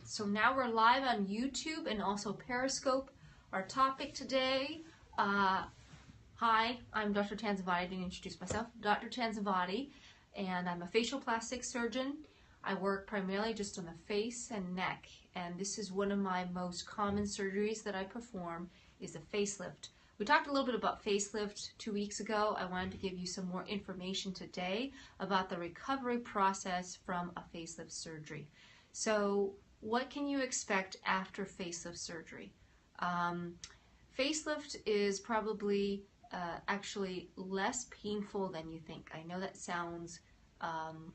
So now we're live on YouTube and also Periscope. Our topic today, hi, I'm Dr. Tansavatdi. I didn't introduce myself. Dr. Tansavatdi, and I'm a facial plastic surgeon. I work primarily just on the face and neck, and this is one of my most common surgeries that I perform is a facelift. We talked a little bit about facelift 2 weeks ago. I wanted to give you some more information today about the recovery process from a facelift surgery. So what can you expect after facelift surgery? Facelift is probably actually less painful than you think. I know that sounds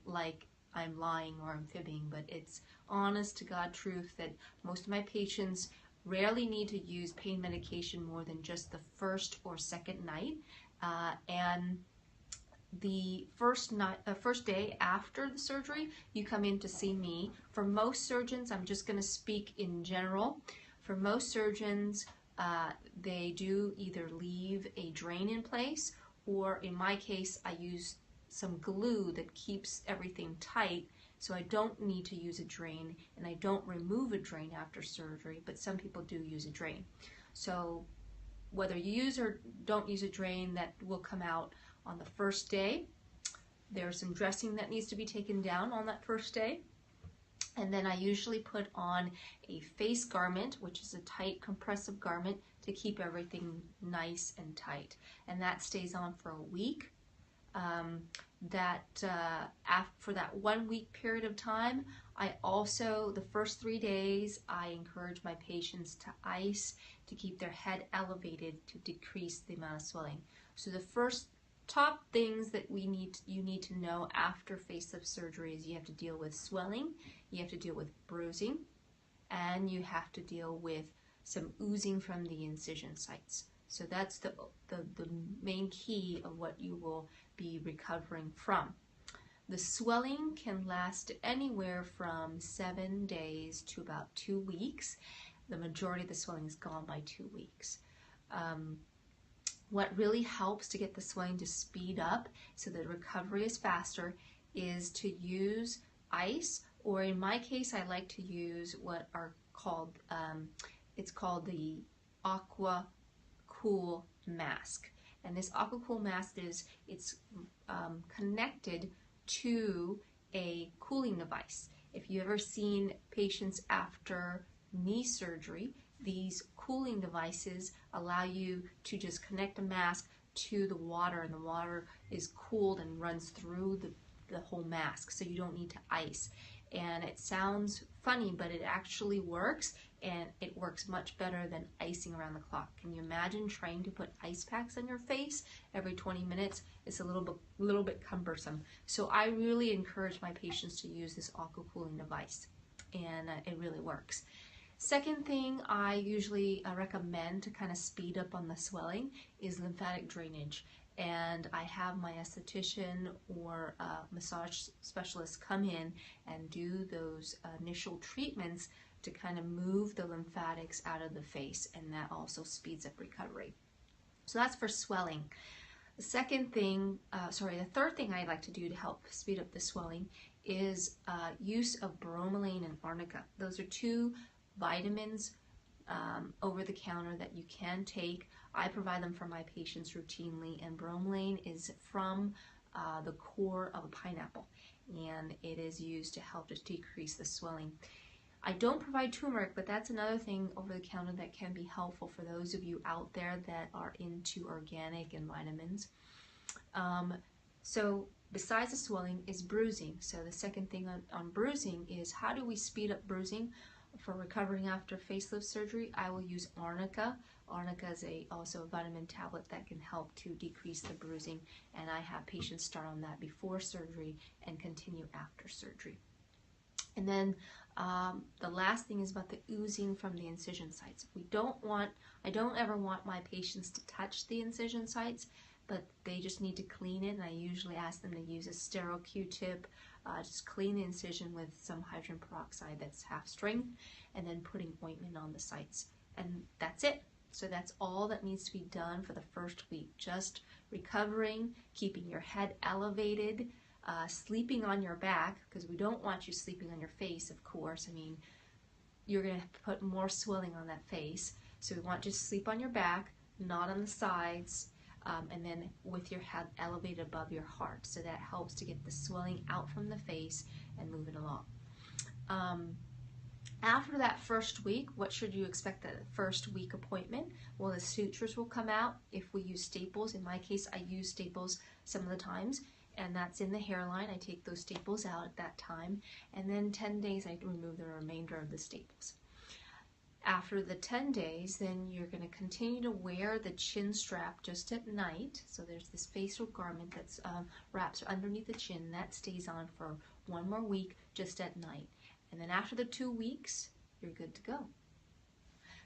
like I'm lying or I'm fibbing, but it's honest to God truth that most of my patients rarely need to use pain medication more than just the first or second night, and the first day after the surgery, you come in to see me. For most surgeons, I'm just going to speak in general. For most surgeons, they do either leave a drain in place, or in my case, I use some glue that keeps everything tight, so I don't need to use a drain, and I don't remove a drain after surgery, but some people do use a drain. So whether you use or don't use a drain, that will come out on the first day. There's some dressing that needs to be taken down on that first day. And then I usually put on a face garment, which is a tight compressive garment to keep everything nice and tight. And that stays on for a week. For that 1 week period of time, I also, the first 3 days, I encourage my patients to ice to keep their head elevated to decrease the amount of swelling. So the first top things that you need to know after facelift surgery is you have to deal with swelling, you have to deal with bruising, and you have to deal with some oozing from the incision sites. So that's the main key of what you will be recovering from. The swelling can last anywhere from 7 days to about 2 weeks. The majority of the swelling is gone by 2 weeks. What really helps to get the swelling to speed up so that recovery is faster is to use ice, or in my case I like to use what are called, it's called the Aqua Cool mask. And this Aqua Cool mask it's connected to a cooling device. If you've ever seen patients after knee surgery, these cooling devices allow you to just connect a mask to the water, and the water is cooled and runs through the whole mask, so you don't need to ice. And it sounds funny, but it actually works, and it works much better than icing around the clock. Can you imagine trying to put ice packs on your face every 20 minutes? It's a little bit cumbersome. So I really encourage my patients to use this aqua cooling device, and it really works. Second thing I usually recommend to kind of speed up on the swelling is lymphatic drainage. And I have my esthetician or massage specialist come in and do those initial treatments to kind of move the lymphatics out of the face, and that also speeds up recovery. So that's for swelling. The third thing I like to do to help speed up the swelling is use of bromelain and arnica. Those are two vitamins over the counter that you can take. I provide them for my patients routinely, and bromelain is from the core of a pineapple, and it is used to help to decrease the swelling. I don't provide turmeric, but that's another thing over the counter that can be helpful for those of you out there that are into organic and vitamins. So besides the swelling is bruising. So the second thing on bruising is how do we speed up bruising? For recovering after facelift surgery, I will use arnica. Arnica is also a vitamin tablet that can help to decrease the bruising, and I have patients start on that before surgery and continue after surgery. And then the last thing is about the oozing from the incision sites. I don't ever want my patients to touch the incision sites, but they just need to clean it, and I usually ask them to use a sterile Q-tip, just clean the incision with some hydrogen peroxide that's half strength, and then putting ointment on the sites. And that's it. So that's all that needs to be done for the first week. Just recovering, keeping your head elevated, sleeping on your back, because we don't want you sleeping on your face, of course. I mean, you're going to put more swelling on that face. So we want you to sleep on your back, not on the sides, and then with your head elevated above your heart. So that helps to get the swelling out from the face and move it along. After that first week, what should you expect at the first week appointment? Well, the sutures will come out if we use staples. In my case, I use staples some of the times, and that's in the hairline. I take those staples out at that time, and then 10 days I remove the remainder of the staples. After the 10 days, then you're going to continue to wear the chin strap just at night. So there's this facial garment that's wraps underneath the chin. That stays on for 1 more week just at night. And then after the 2 weeks, you're good to go.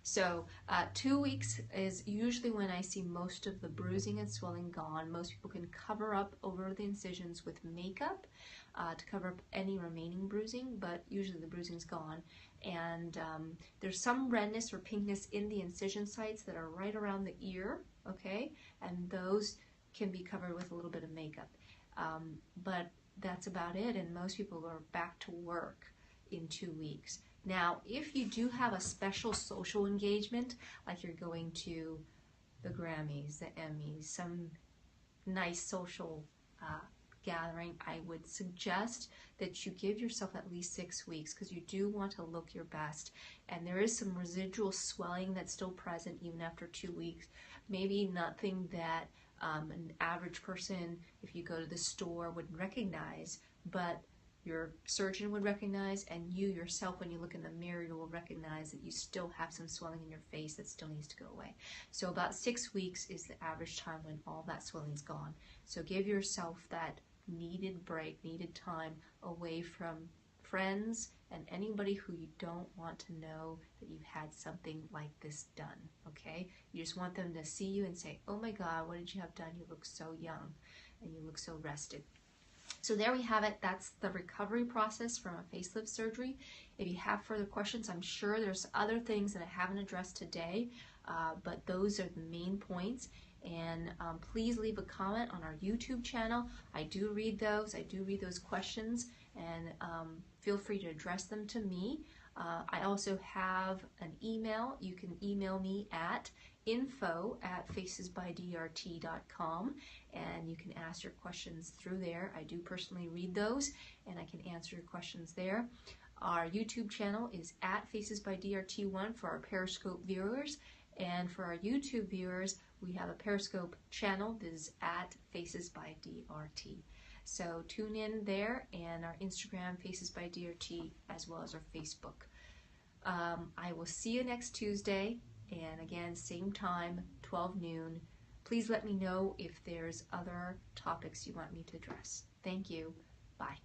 So 2 weeks is usually when I see most of the bruising and swelling gone. Most people can cover up over the incisions with makeup to cover up any remaining bruising, but usually the bruising's gone. And there's some redness or pinkness in the incision sites that are right around the ear, okay? And those can be covered with a little bit of makeup. But that's about it, and most people are back to work in 2 weeks. Now, if you do have a special social engagement, like you're going to the Grammys, the Emmys, some nice social gathering, I would suggest that you give yourself at least 6 weeks, because you do want to look your best. And there is some residual swelling that's still present even after 2 weeks. Maybe nothing that an average person, if you go to the store, would recognize, but your surgeon would recognize, and you yourself, when you look in the mirror, you will recognize that you still have some swelling in your face that still needs to go away. So about 6 weeks is the average time when all that swelling's gone. So give yourself that needed break, needed time away from friends and anybody who you don't want to know that you've had something like this done, okay? You just want them to see you and say, oh my God, what did you have done? You look so young and you look so rested. So there we have it. That's the recovery process from a facelift surgery. If you have further questions, I'm sure there's other things that I haven't addressed today, but those are the main points. And please leave a comment on our YouTube channel. I do read those. I do read those questions, and feel free to address them to me. I also have an email. You can email me at info@facesbydrt.com, and you can ask your questions through there. I do personally read those, and I can answer your questions there. Our YouTube channel is at facesbydrt1 for our Periscope viewers, and for our YouTube viewers, we have a Periscope channel that is at facesbydrt. So tune in there, and our Instagram, facesbydrt, as well as our Facebook. I will see you next Tuesday, and again, same time, 12 noon. Please let me know if there's other topics you want me to address. Thank you. Bye.